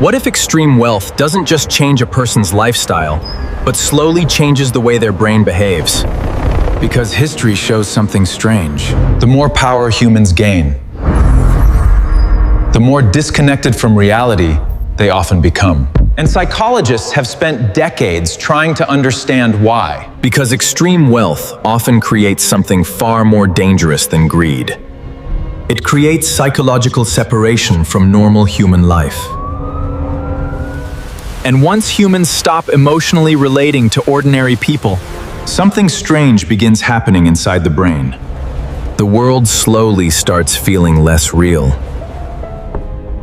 What if extreme wealth doesn't just change a person's lifestyle, but slowly changes the way their brain behaves? Because history shows something strange. The more power humans gain, the more disconnected from reality they often become. And psychologists have spent decades trying to understand why. Because extreme wealth often creates something far more dangerous than greed. It creates psychological separation from normal human life. And once humans stop emotionally relating to ordinary people, something strange begins happening inside the brain. The world slowly starts feeling less real.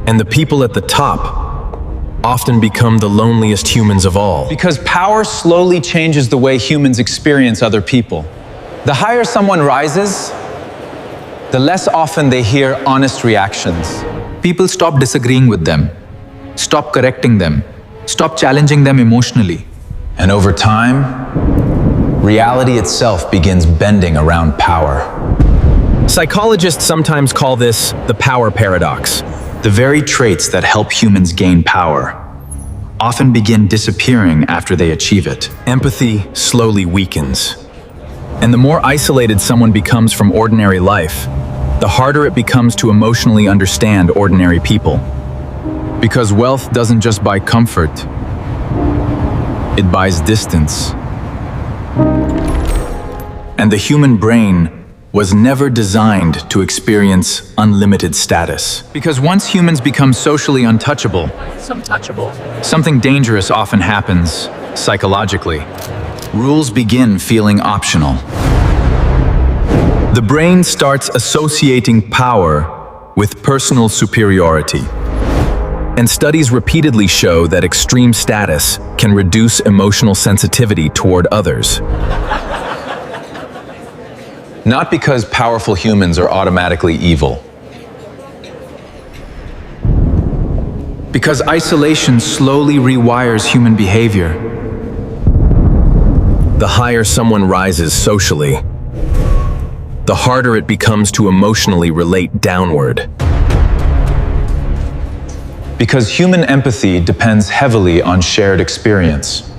And the people at the top often become the loneliest humans of all. Because power slowly changes the way humans experience other people. The higher someone rises, the less often they hear honest reactions. People stop disagreeing with them, stop correcting them, stop challenging them emotionally. And over time, reality itself begins bending around power. Psychologists sometimes call this the power paradox. The very traits that help humans gain power often begin disappearing after they achieve it. Empathy slowly weakens. And the more isolated someone becomes from ordinary life, the harder it becomes to emotionally understand ordinary people. Because wealth doesn't just buy comfort, it buys distance. And the human brain was never designed to experience unlimited status. Because once humans become socially untouchable, something dangerous often happens psychologically. Rules begin feeling optional. The brain starts associating power with personal superiority. And studies repeatedly show that extreme status can reduce emotional sensitivity toward others. Not because powerful humans are automatically evil. Because isolation slowly rewires human behavior. The higher someone rises socially, the harder it becomes to emotionally relate downward. Because human empathy depends heavily on shared experience.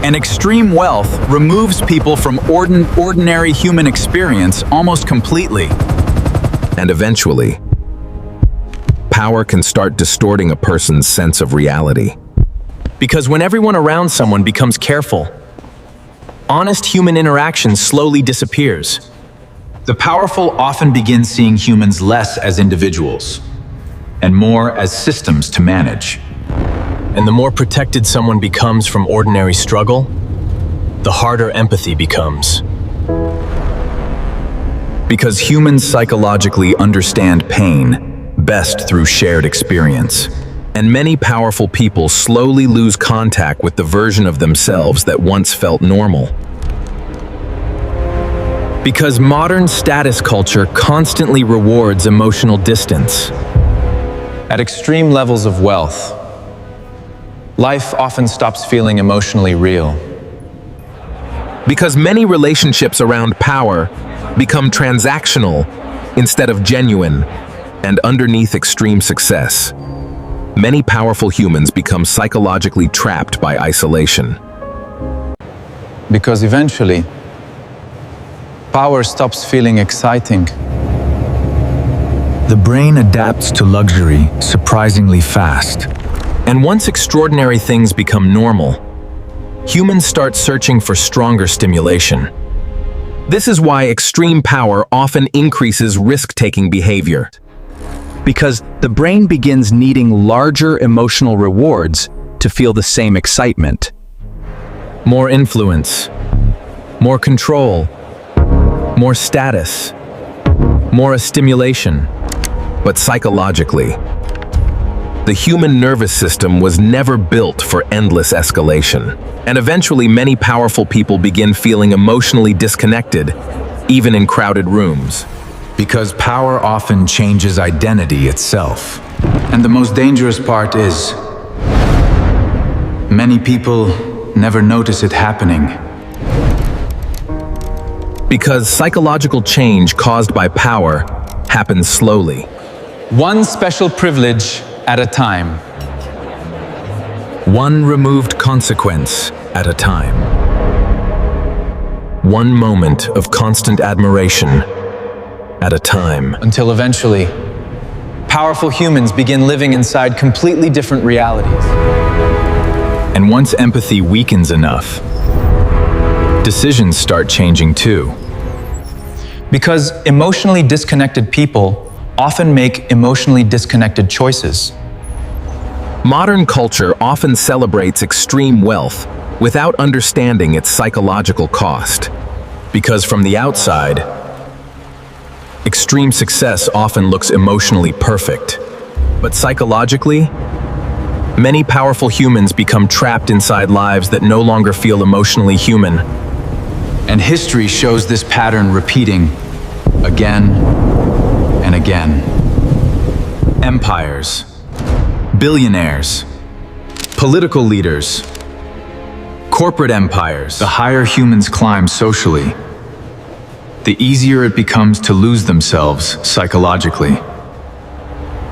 And extreme wealth removes people from ordinary human experience almost completely. And eventually, power can start distorting a person's sense of reality. Because when everyone around someone becomes careful, honest human interaction slowly disappears. The powerful often begin seeing humans less as individuals and more as systems to manage. And the more protected someone becomes from ordinary struggle, the harder empathy becomes. Because humans psychologically understand pain best through shared experience. And many powerful people slowly lose contact with the version of themselves that once felt normal. Because modern status culture constantly rewards emotional distance. At extreme levels of wealth, life often stops feeling emotionally real. Because many relationships around power become transactional instead of genuine, and underneath extreme success, many powerful humans become psychologically trapped by isolation. Because eventually, power stops feeling exciting. The brain adapts to luxury surprisingly fast. And once extraordinary things become normal, humans start searching for stronger stimulation. This is why extreme power often increases risk-taking behavior. Because the brain begins needing larger emotional rewards to feel the same excitement. More influence, more control, more status, more stimulation. But psychologically, the human nervous system was never built for endless escalation. And eventually, many powerful people begin feeling emotionally disconnected, even in crowded rooms. Because power often changes identity itself. And the most dangerous part is, many people never notice it happening. Because psychological change caused by power happens slowly. One special privilege at a time. One removed consequence at a time. One moment of constant admiration at a time. Until eventually, powerful humans begin living inside completely different realities. And once empathy weakens enough, decisions start changing too. Because emotionally disconnected people often make emotionally disconnected choices. Modern culture often celebrates extreme wealth without understanding its psychological cost. Because from the outside, extreme success often looks emotionally perfect. But psychologically, many powerful humans become trapped inside lives that no longer feel emotionally human. And history shows this pattern repeating again and again. Empires, billionaires, political leaders, corporate empires. The higher humans climb socially, the easier it becomes to lose themselves psychologically.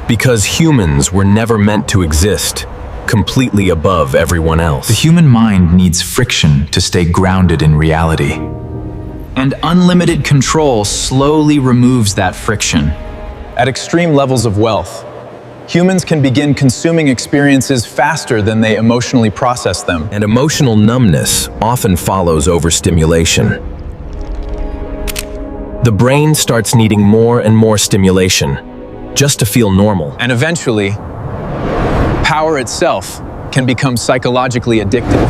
Because humans were never meant to exist completely above everyone else. The human mind needs friction to stay grounded in reality. And unlimited control slowly removes that friction. At extreme levels of wealth, humans can begin consuming experiences faster than they emotionally process them. And emotional numbness often follows overstimulation. The brain starts needing more and more stimulation just to feel normal. And eventually, power itself can become psychologically addictive.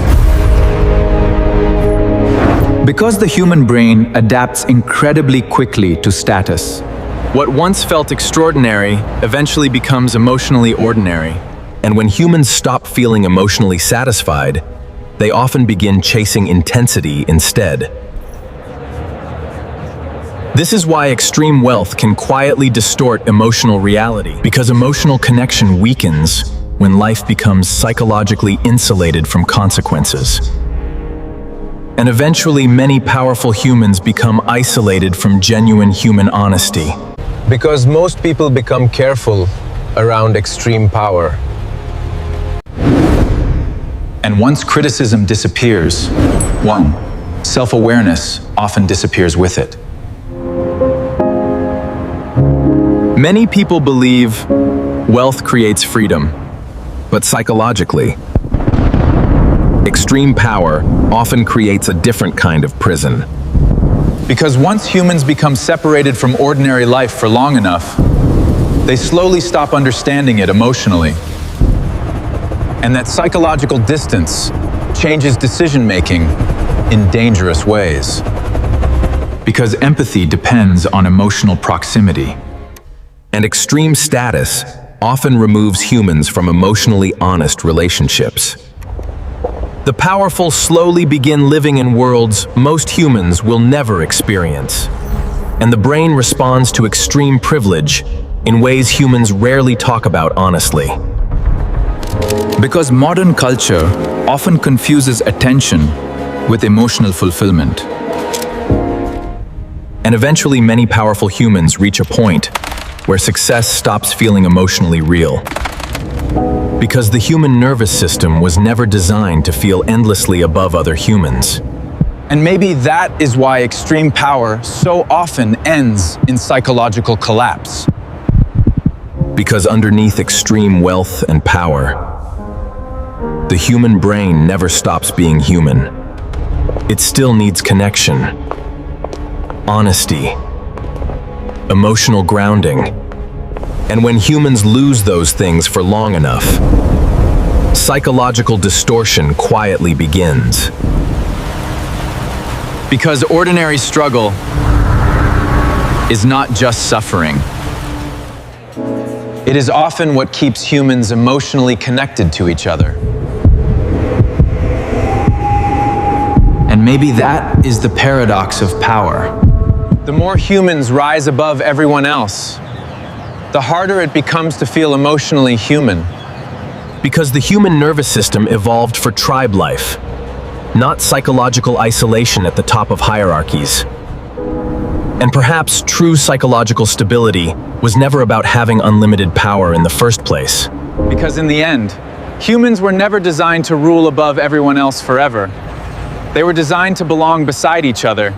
Because the human brain adapts incredibly quickly to status. What once felt extraordinary eventually becomes emotionally ordinary. And when humans stop feeling emotionally satisfied, they often begin chasing intensity instead. This is why extreme wealth can quietly distort emotional reality, because emotional connection weakens when life becomes psychologically insulated from consequences. And eventually, many powerful humans become isolated from genuine human honesty. Because most people become careful around extreme power. And once criticism disappears, self-awareness often disappears with it. Many people believe wealth creates freedom, but psychologically, extreme power often creates a different kind of prison. Because once humans become separated from ordinary life for long enough, they slowly stop understanding it emotionally. And that psychological distance changes decision-making in dangerous ways. Because empathy depends on emotional proximity. And extreme status often removes humans from emotionally honest relationships. The powerful slowly begin living in worlds most humans will never experience. And the brain responds to extreme privilege in ways humans rarely talk about honestly. Because modern culture often confuses attention with emotional fulfillment. And eventually many powerful humans reach a point where success stops feeling emotionally real. Because the human nervous system was never designed to feel endlessly above other humans. And maybe that is why extreme power so often ends in psychological collapse. Because underneath extreme wealth and power, the human brain never stops being human. It still needs connection, honesty, emotional grounding. And when humans lose those things for long enough, psychological distortion quietly begins. Because ordinary struggle is not just suffering. It is often what keeps humans emotionally connected to each other. And maybe that is the paradox of power. The more humans rise above everyone else, the harder it becomes to feel emotionally human. Because the human nervous system evolved for tribe life, not psychological isolation at the top of hierarchies. And perhaps true psychological stability was never about having unlimited power in the first place. Because in the end, Humans were never designed to rule above everyone else forever. They were designed to belong beside each other,